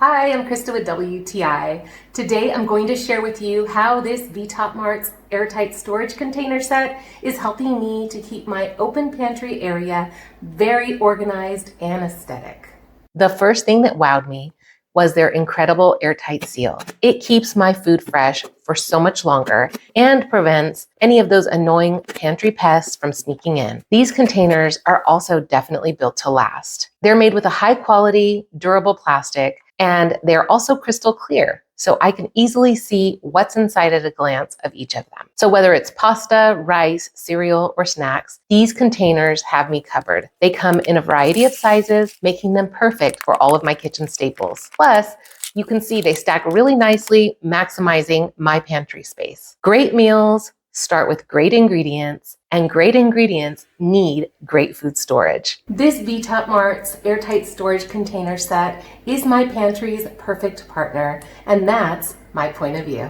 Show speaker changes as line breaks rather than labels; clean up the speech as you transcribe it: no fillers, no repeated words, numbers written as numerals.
Hi, I'm Krista with WTI. Today I'm going to share with you how this Vtopmart's airtight storage container set is helping me to keep my open pantry area very organized and aesthetic. The first thing that wowed me was their incredible airtight seal. It keeps my food fresh for so much longer and prevents any of those annoying pantry pests from sneaking in. These containers are also definitely built to last. They're made with a high quality, durable plastic, and they're also crystal clear, so I can easily see what's inside at a glance of each of them. So whether it's pasta, rice, cereal, or snacks, these containers have me covered. They come in a variety of sizes, making them perfect for all of my kitchen staples. Plus, you can see they stack really nicely, maximizing my pantry space. Great meals start with great ingredients, and great ingredients need great food storage. This Vtopmart's airtight storage container set is my pantry's perfect partner, and that's my point of view.